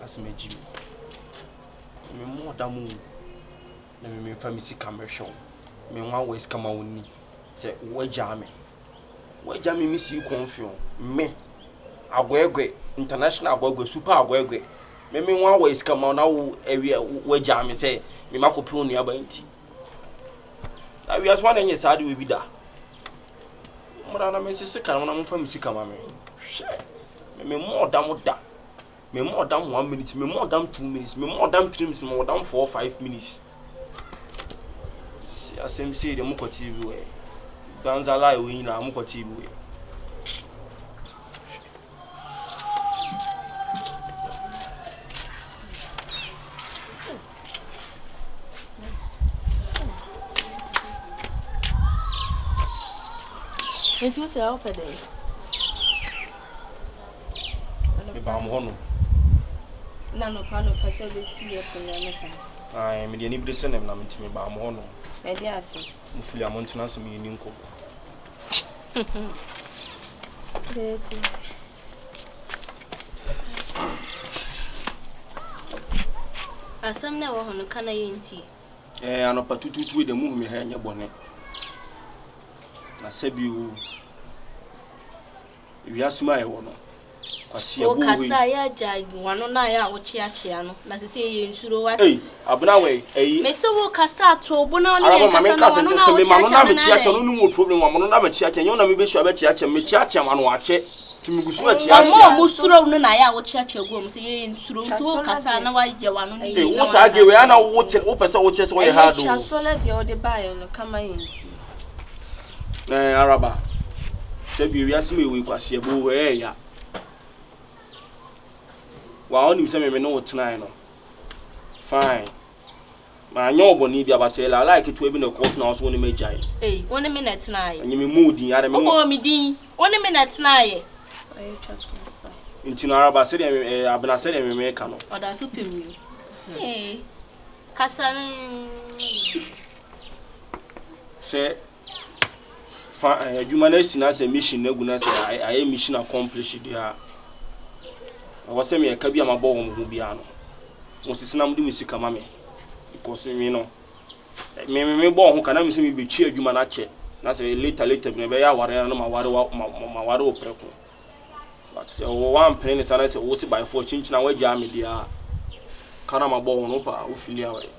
as me Jim. Me more damu. Me family commercial. Me one ways come on me. Say, where jammy? Where jammy miss you Confion? Me. Agwegwe, international agwegwe, super agwegwe. Me one ways come on now area where jammy say, me mako puni abainti. Now we as one and yes, I do be that. Mother, me say, come on, from Missy come on me. Share. Me more than that. Me more than 1 minute, me more than 2 minutes, me more than 3 minutes, more than 4 or 5 minutes. See, I say the muko TV way. Dance a lie we na muko TV way. It's what I offer there. Me ba mo hono. Na no pa no pa se be si e ko na sa. Ai me de ni bi se nem na me timi ba mo hono. E dey ase. Mo fili amontuna se me ni nko. Asam na wo hono kana yenti. Anopa tututu de mu me ha nya bone. Na sebi o. Wi asima e wo no. O kasa ya jai wano na ya wo chiachia no na se ye nsuro wa abuna we me se wo kasa to bo na no ye kasa na wano na wo chiachia me chiachia no no problem wa mo na me chiachia nyo na me be sure be chiachia me chiachia wano ache timigusu a chiachia mo suro no na ya wo chiachia go mo se ye nsuro nti wo kasa na wa ye wano ni wo sa ge we ana wo pese wo chese wo ye hard o chiaso na de o de bayo no kama yenti araba se bi wi asime we kwase bo we ya wa oni se me no tonight no fine ma nyo oboni bia batela like to ebi na court na so oni majai oni me na tonight anyi me mood ya de me o mi din oni me na tonight ayo chaso nti na araba se de abna se de me ka no oda so pem kasa se fa adwuma na sina se mission na gu na se aye mission accomplished dia awase me ka bia mabọ wo mu bia no wo sisi na mu de misika ma me because me no me bọ ho kana me se me betwi adwuma na che na se later me be ya ware na ma ware o preko but se wo wan plan it na se wo si by for chinchina wa gya me dia kana mabọ wo no pa wo fili aware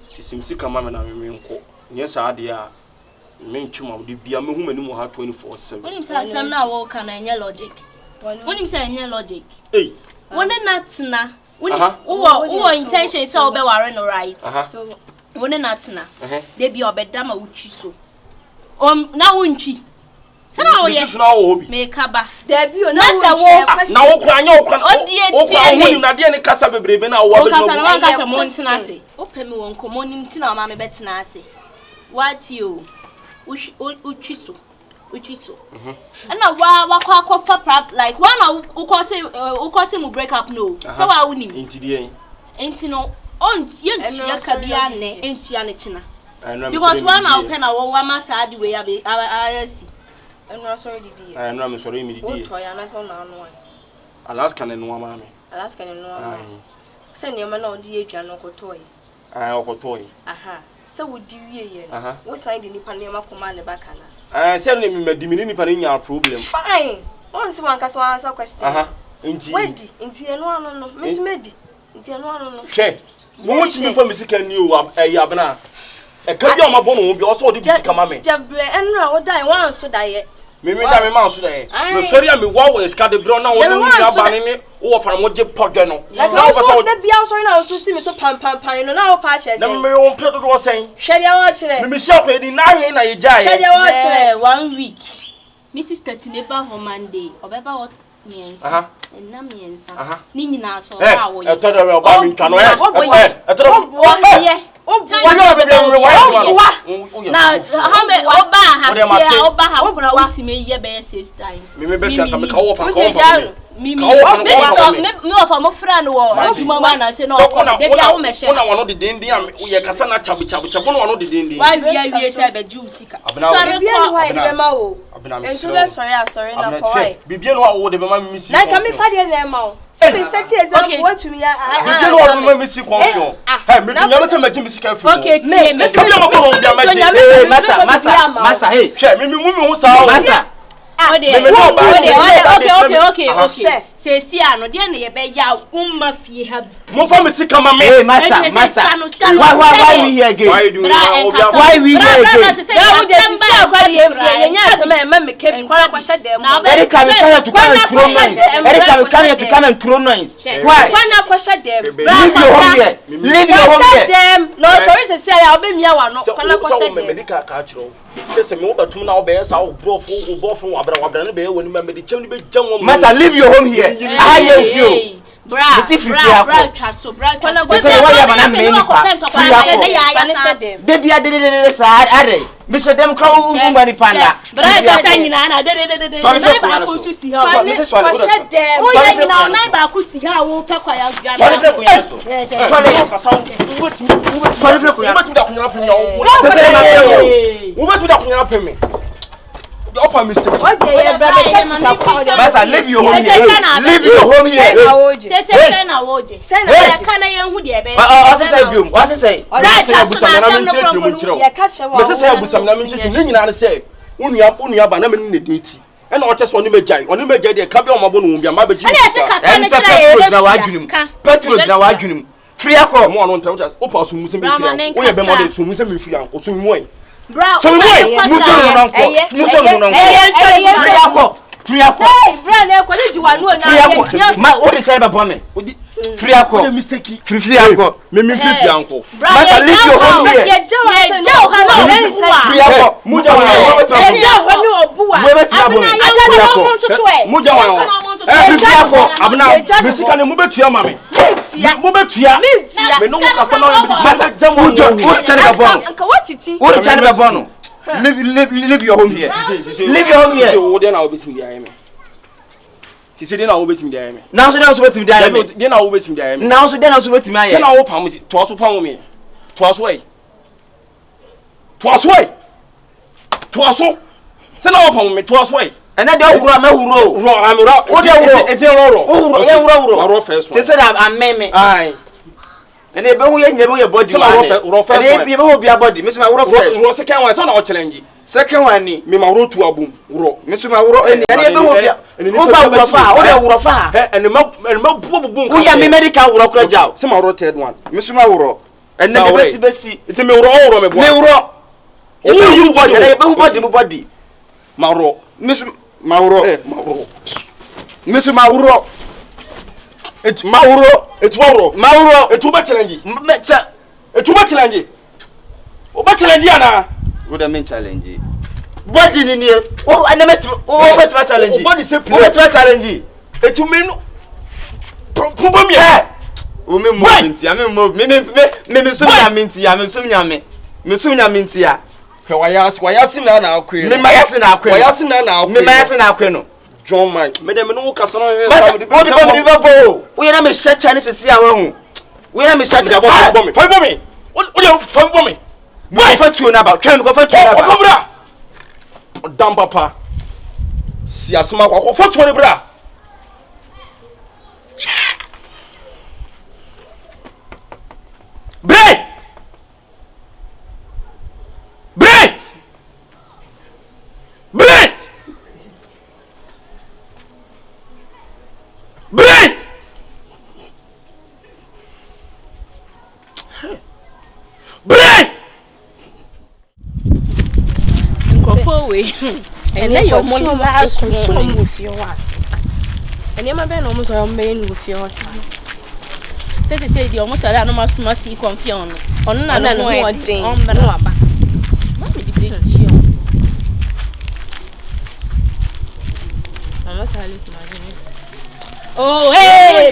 sisi misika ma me na me nko nye sa ade a me ntwuma wo de bia me hu mani mu ha 24/7 onim sa asem na wo kana enye logic onim sa enye logic wone natna wo intention say obe ware no right so wone natna de bi obeda ma wutwi so na wunchi sana wo ye me kaba de bi o na sa wo na wo kwa anya wo kwa wo na de ne kasa bebrebe na wo abedwo kasa na kasa mo ntina ase o pemi won komo nim ntina o ma me betina ase what you utwi so ana wa kwa prap like one uko say mu break up no so wa woni enti no on yentia ka bia ne entia ne china because one open na wo ma sa de we ayasi enra sorry didi enra me sorry me didi o to ya na so na no Alaska ne no ma me Alaska ne no ma se ne ma na odi edwa no kotoy okotoy aha se wo di wie ye wo sign de nipa ne ma koma ne bakana se ne me dimini nipa ne nya problem fine on se wan kasa answer question enti wedi enti eno ano no me so medi enti eno ano no hwe mo wuti mi fa misika ni o abena e ka bi o ma bo no bi o so odi misika ma me jabre enra wo dai wan so dai me da me ma so dai no sorry am wa wo ska de bro na wo no ya ba ne wo fara mo je podwe no na wo so de bia sorry na so si me so pam no na wo pa che na me wo pedo do sen hwede wo kire me sia ko edi na he na ye ja ye hwede wo kire 1 week Mrs. Tatineba ho Monday obeba wo miensa na miensa ni nyina so ba wo ye to do we ba mi twa no to do wo ye na ha me oba ha kuna ultimate ye be 6 times me be fia ka me ka wo fa me wa fa mo friend wo aduma ma na se no de bia wo mehye na wono de dindin am ye kasa na chabu no wono de dindin wa wie se be ju sika sorry bia no wa de be ma wo enso be sorry na ko why bibia no wa wo de be ma mi si na ka me fa de na ma wo Okay, what to me? You don't want me see Confion. Hey, me you say me give me see careful. Okay, me come here massa, hey. Che, me who sa. Massa. Okay. Say no dey na ye be ya umma fie ha. Mo fa me see come me. Hey, massa. Why we here again? Why do you? Why we here again? Now we just see akwa dey yenya say me kebi kwa kwashe dem. Every time we come to come and throw noise. Every time we come here to come and throw noise. Why? Kwa kwashe dem. Leave your home here. Leave your home here. No, sorry say ya obe mia wa no. Kwa kwashe dem. Medical ka chiro. Say me obatum na obe sa obrofo wabra no be woni ma medichem ni be jam wo. Massa, leave your home here. I love you. Bra, chaso, bra. Say why you na me ni pa. They be a sad are. Mr. Dem crow umba ni panda. Bra, chaso nyina na de. Sorry for you. Si ha. Mrs. Swallow. O ye nyina na ba ku si ha wo pe kwa ya gana. Sorry for you. Sorry for you. Upper mistake. Massa, leave your home here. Leave your home here. Say na woje. Say na kana ye hu de be. What's say biom? What's say? Ya catch wa. Me say abusam na me nchechi ni nyina ne say. Unuya ba na me ne dinti. E na o chese oni megya de ka be o mabo no bia ma be ji. Petrol na wadwunim. Free akọ. Mo anu ntam o pa so musem be free. O ye be mo de so musem be free an. O so mu en. Bra, so free akọ. Hey, bra na ko ji wa no na. Ma o de say be bomb me. Free akọ. Mistake. Free akọ. Me free anko. Massa, leave your home here. Free akọ. Muja wa. Free akọ. Abna, me sika ne mo betua ma me. Mo betua. Me no kasa na o be. Massa, jam wo. O de chane be bon. Anka watiti. O de chane be bon. Leave your home here. Leave your home here. So dey na obetim dey ayeme. Sisi dey na obetim dey ayeme. Now so wetin dey ayeme. Dey na obetim dey ayeme. Now so wetin ayeme. Say na wo pam to so pam me. To so say na wo pam me to so and then dey wura ma wuro. Ro amura. O dey wuro. E dey ro. Wuro, ye wuro. Ro first one. Say that am me. Aye. And e be hu ye body. Say na ro first one. And e be hu bia body. Me say ma wuro first. Ro second one say na wo challenge. Second one ni me ma wuro tu abum. Wuro. Me say ma wuro and e be hu bia. Wo ba wuro fa. O dey wuro fa. And ma bubu. Wo ya me medical wuro kura jaw. Say ma wuro third one. Me say ma wuro. And then besi. It me wuro me bo. Me wuro. O you body. And e be hu body mo body. Ma wuro. Me say ma wuro. Ma wuro. Me say ma wuro. Et ma wuro. Et wuro. Ma wuro. Et ba challenge. Me cha. Et ba challenge. O ba challenge ana. What do I mean challenge? Body ni ni. Oh, I never bet challenge. Body say play. Bet challenge. Et you mean problem me. O me mo minti, me so nya minti ya, me so nya me. Me so nya minti ya. Ke wayasi na akwe. Me mayasi na akwe. Wayasi na akwe. Me mayasi na akwe no. John man. Me dem no kasa no. What the bo. We na me share Chinese see ya hu. We na me share Fight me. What me. Why for two na about? Try go for two na about. Bra. Dam papa. Si asema kwa for two bra. Break. And then your money last one with your wife. And you may almost a man with your son. Say the almost a must see Confion. On another thing on the rubber. Oh, hey,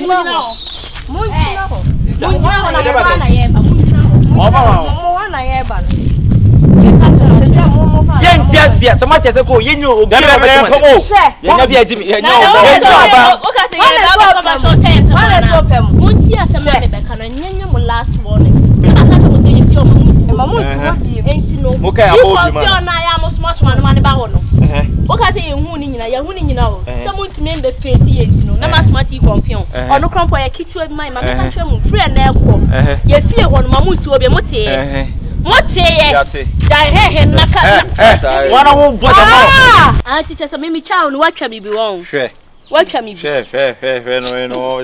Yes, so much as a go, you know, get last morning. Okay, I am much money about. Okay, say you me be face yet no. Na masuma si Confion. Ono krompo ya kitu e mai ma me kan twa mu friend na ekọ. Ye fie ho no ma mu si obi mote. Mote ye. Dai he naka. Wana wo boja mo. Ah, teacher so me twa no watwa bibi won. Hwe. Watwa mi bi. Hwe no.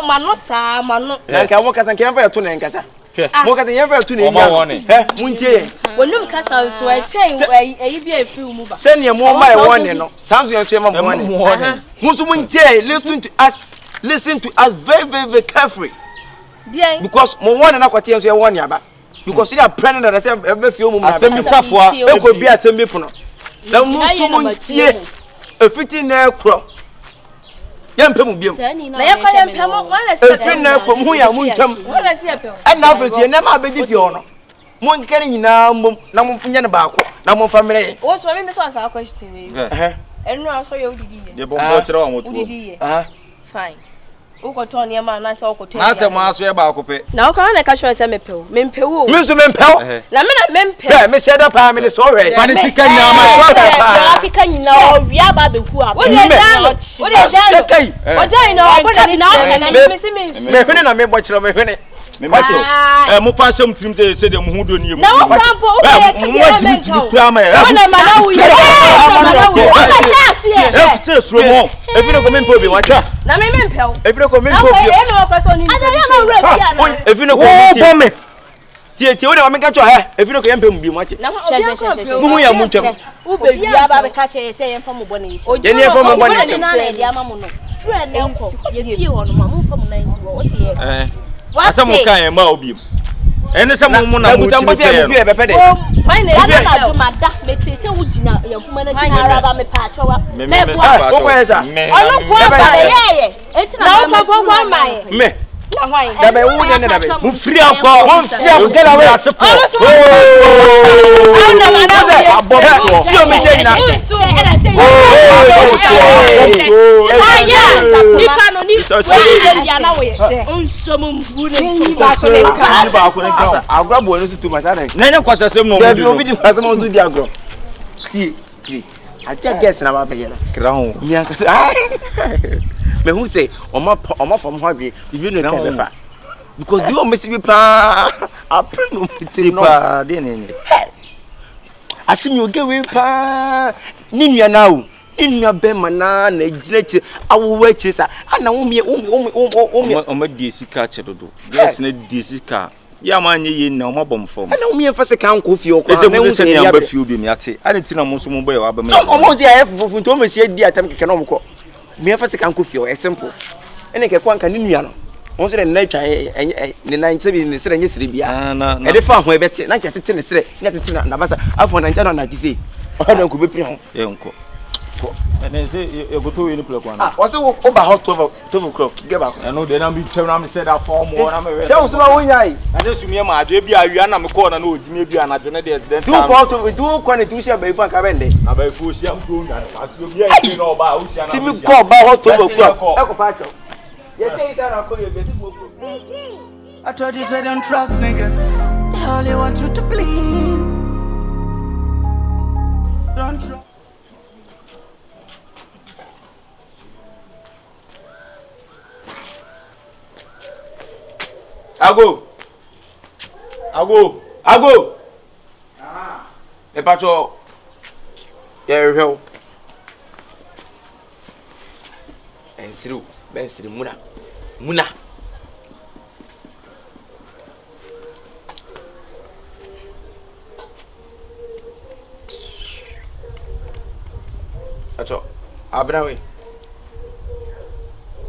Mano sa mano. Na nka mo kasa nka fa to na nkasa. Mo kasa yen fa to na nya. Muntie. Wonum kasa so e chen e bi afi mu ba. Sene mo ma e won no. Sanso yen so ma mo won. Musu muntie, listen to us very carefully. Because mo won na kwate yen so e won yaba. Because you are pregnant that I say e fi mu na. Asemi safoa e ko bi asemi pono. Na musu muntie. E fiti na ekro. Yempe mu biem. Na yakwa yempe mo wana se. E fi na ekro mu ya mu ntwam. Wana se epe. E na afesi na ma be di fi ono. Mo nkere nyina mbom na mo nya ne baako na mo fa mere. Wo so me so asa question we. Enu aso ye udidi ye. Ye bombo kire wa moto. Udidi ye. Fine. Uko to ne ma na se uko to. Na se mo aso ye ba akopɛ. Na uko na ka show se mepew. Mempew. Me so mempew. Na me na mempew. Yeah, me sheda pa me so hwe. Fani sika nyama. Ya kika nyina o wia ba be ku a. Wo de dan. Wo de dan. Kai. O jai na o na na me se me. Me hwene na me bo kire me hwene. Me mate. Mo fa hyem trim se de mo hu do ni emu. Na wo kampo o ye mo jimi kura ma. Na ma na wo ye. Se suro mo. E fi no ko me mpo bi watwa. Na me mempew. E fi no ko me mpo bi. E no person ni. Ada ya na wura fi ana. E fi no ko me. Tie wo de ma me ka cho e fi no ko yempe mu bi watwa. Na obi akọ Mu hu ya mu ntwam. Ube bia ba be ka che se yemfa mo bone nche. Je ni yemfa mo bone nche. Na na e dia ma mo no. Friend na ekọ. Ye fie ho no ma mo fa mo na nche wo te ye. Asa mo kan e ma obi. Ene se mo mu na mo ti be. My name is Adumada. Me te se wo gina yakuma na gina araba me pa chowa. Me Wo ko esa. Ono kwa ba ye. Enti na na ko kwa mai. Me. Na hwan. Da be wo ne da be. mu firi akọ. Mo firi akọ gela we asefo. Ana ma na wo. Abobo. Si o me se nyina. Nipa no ni we ya na we. Onsomo mbu ne Ni ba ko le ka. Ni ba ko ne ka. Agrabo no tutu ma tane. Na nya kwasa sem no Da bi obi di kwasa mo zu di agro. Ti. Ati guess na ba be yela. kra ho. Mi an kase. Me hu say o ma fam ho bi no ka be fa. Because do o mesi bi pa. Apre no ti no. Pa de ne. Asimi oge we pa. Ni nua na o. Inua be mana na ginechi awowa chi sa. Ana wo me o ma di sika che dodo. Yes na di sika. Ya ma anye ye na o ma bom fom. Ana wo me fa sika nko fie o kwa. Eze mu se ne amba fie obi mi ate. Ade ti na mo so mo boy wa ba me. So o mo zi ayefufu nto o me sie di atam keke na o mko. Me fa sika nko fie o simple. Ene ke kwa nka ni nua no. Won se na twa ne nan se bi ne sere nye sere bia. E de fa ho e bete na tete ne sere na tete na basa afo na ncha na ti se. O na nko be pri ho. E nko. Ene se e go to we ni plek wan. Ah, o se o ba hot 12 o'clock. Get back. E no de na bi twem na me se da form mo na me we. Se o so ma wonyai. Na se sumie ma ade bi awia na me ko na ojimi bi anadwe na de den Tu ko ne tu sia ba ifa ka bende. na ba fu sia mko nya na asi obi a ti na oba o sia na. Ti mi ko ba hot 12 o'clock. E ko pa cho. Yes, say it and call you best. I told you say don't trust niggas. They only want you to bleed. Don't trust. Ago. E pa cho. Yeah, real. Ensiru, bensiri muna. Acho, Abrawe.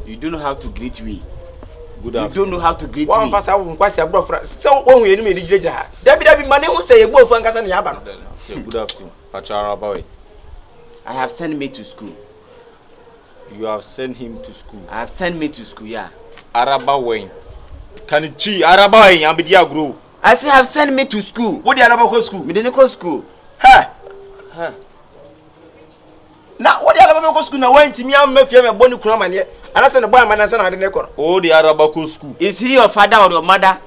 You don't know how to greet me. Good You afternoon. don't know how to greet me. One pass I won't pass your brother. So when we enemy the Debbie money who say you go for Nkasa ni Yaba. Good afternoon. Pachara boy. I have sent me to school. You have sent him to school. I have sent me to school, yeah. Araba wen. Kanichi Araba wen ambidi agro. I say have sent me to school. What the Araba go school? Me didn't go school. Ha. Now what the Araba go school now when Timmy am me fie me boni kuna manye. And I said the boy man na ade ne kono. Oh the Araba go school. Is he your father or your mother?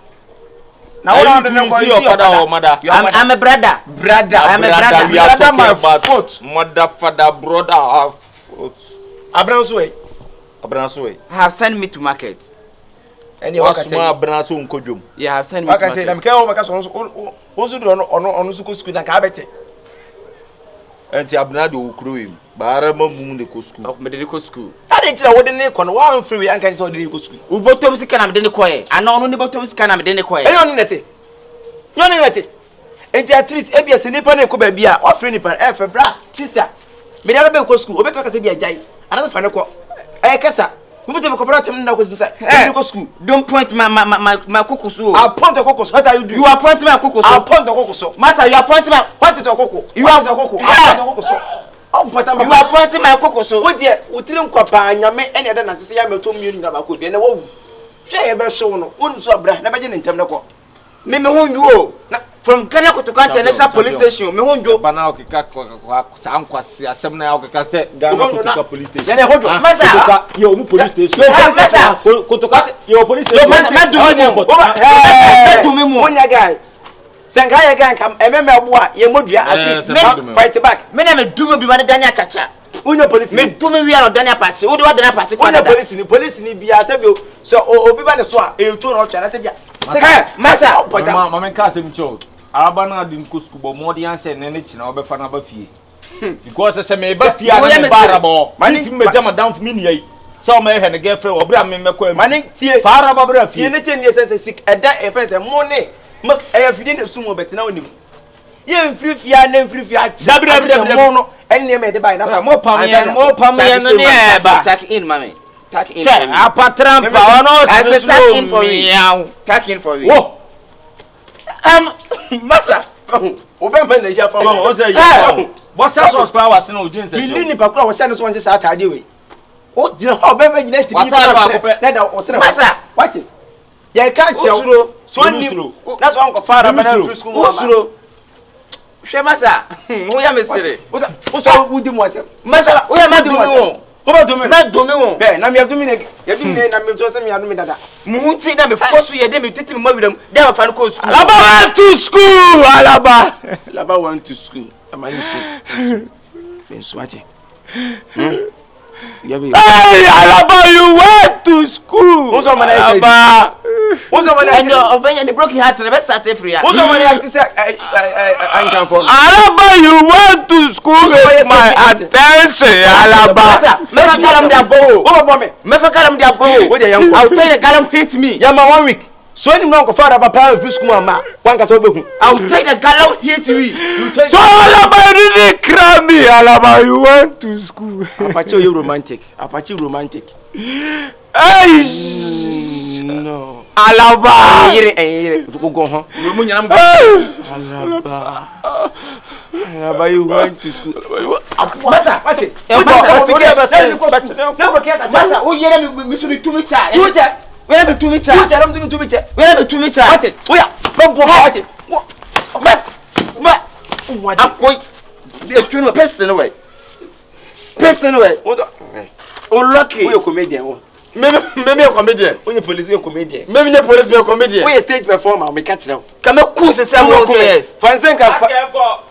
Now what do you see your father or mother? I'm a brother. Brother. I'm a brother. We are Brother, talking my about foot. mother, father, brother, Abranso have sent me to market. And you ask my Abranso Nkojum. Yeah, have sent me. Like I said, I'm careful because also do on school and cabet. And the Abnado crew, Barama Moon the school of medical school. I didn't know what the name on 1 free and can so the school. Who bottoms can have the choir, and only bottoms can have the choir. I don't let it. You don't let it. And at least ABS and Nippon could be a offering for F. Bra, sister. Me never go school, or better be a giant. Another final call. I guess who would have a cooperative now was to school. Don't point my cocoa. I'll point the cocos. What are you doing? You are pointing my cocoa. I'll point the cocos. Master, you are pointing my. What is a cocoa? You are the cocoa. Oh, but you are pointing my cocoa. So what dear, we didn't combine your men any other than say I'm a 2 million about could be in the wall. Share a better show, one so brand, never in Temple. Mimi you from Kyekyeku to International Police Station. Me honjo bana okika sam kwase asem na okika se Ghana Kotoka Police Station. Then hold on. Masa yo mu police station. Masa Kotoka yo police station. Masa do me mo. Onya guy. Senga guy come ememe aboa ye modua at fight back. Me na me do me bi ma Daniel Chacha. Onya police. Me do me wi an Daniel Pachi. Wo do wa Daniel Pachi kwa. Onya police ni bia se bi so obi ba ne so a e to no twa na se bia. Masa mama nka asem cho. Araba na di nko school mo di answer ne china obefa na ba fie. Because say me ba fie na barabo. Mani me jama down for me ni so me he ne girlfriend obra me meko am. Mani tie. Para ba bra fie. Tie ne tie sense sik eda e fence mo ne. Mak e fie ne sumo betina onim. Ye mfifia na mfifia. Dabra mo no enne me de bai na. Mo pam ye no ne e ba. Take in mami. Take in. Che apatrampa ono take in for you. Take in for you. Wo. Masa. Obemba na ya fa. O say you. What's that sauce flower sin o jin say. Bili ni pakura wo sha so won sa atade we. O jina obemba jina sti bi. Na da o sene. Masa. What? Ya ka che Usuro. So ni. That's one ko fara bana free school mo. Usuro. Hwe masa. Wo ya mesere. O so wudi mo asem. Masa, wo ya ma do me wo. Ko ba do me. Ma do me wo. Be na me do me ne. Ya do me na me so se me adu me dada. Muhunti na me fosu ye de me tete me mawiram. Dem fa no ko school. Alaba went to school. Alaba went to school. Am I so? Ben swati. Hey, Alaba, you went to school. What's on my Alaba? What's on my and obey the broken heart the best start free. What's on my I can for Alaba, you went to school with my attention, Alaba. Me fa kalam dia bo. What about me? Me fa kalam dia bo. What you I'll tell the galam hate me. Yama 1 week. So any no ko fara papa free school ma. One ka so be hu. I'll tell the galam hate me. So Alaba didn't cry me, Alaba, you went to school. Apache you romantic. Apache romantic. Hey, no. Alaba. Yire go ho. Mu nyam go. Alaba. Alaba you went to school. Masa, what? Masa, o yere mi so mi tumi cha. Where me to me cha. Where me to me cha. What? Oya. What? Akoi. Dey tune no person away. Person away. O lucky. We comedian o. Me comedian. We police we comedian. Me police me comedian. We stage performer me catch now. Ka me cool se say mo yes. Fansen ka.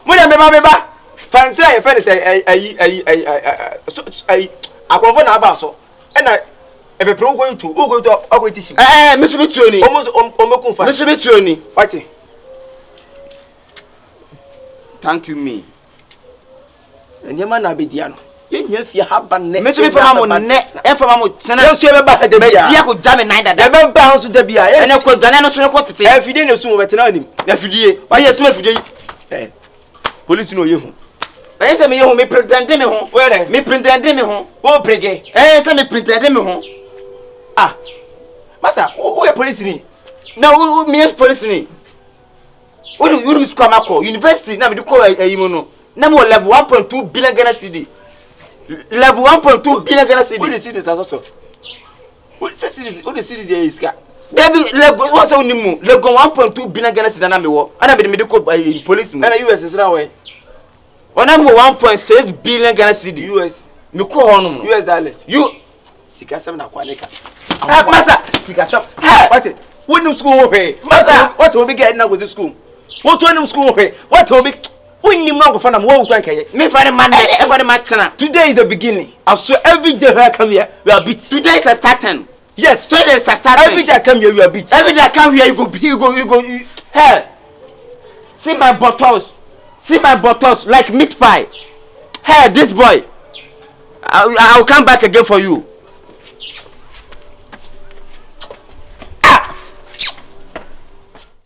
Mo na me ba. Fansen e fe say ai akwofo na aba so. E na ebe pro going to operate issue. Me so be tuoni. Almost omeku fa. Me so be tuoni. What? Thank you me. Nyema na be dia no. Ye nya fie haba ne. Me so be fama mo ne. E fama mo chena. Ye so be ba da bia. Me dia ko jam 9 dada. Da be ba ho so da bia. Ene ko jane no so ko tete. E fidie ne so mo betena anim. Na fidie. Wa yes me fidie. Police no ye hu. Eye se me ye hu me pretend me hu. Where? Me pretend me hu. Wo prege. Se me pretend me hu. Ah. Masa, who are police ni? Na who me police ni? Who school amako university na me do call ayimo no. Na mo level 1.2 billion Ghana cedi. Level 1.2 billion Ghana cedi. Who the city is also? Who the city there is ka? Debi lego what's say unimu? Lego 1.2 billion Ghana cedi na me wo. Ana me do call police me. Na US is now where? Ona mo 1.6 billion Ghana cedi. US. Me call honum. US dollars. You sika sem na kwaneka. Masa, sika shop. What? When school we? Masa, what will be getting now with the school? What when school we? What will be When you know for them, what we Me for the man, every match. Today is the beginning. I swear every day I come here, we are beat. Today is a starting. Yes, today is a starting. Every day I come here, we are beat. Every day I come here, you go. Hey, see my bottles. See my bottles like meat pie. Hey, this boy. I'll come back again for you.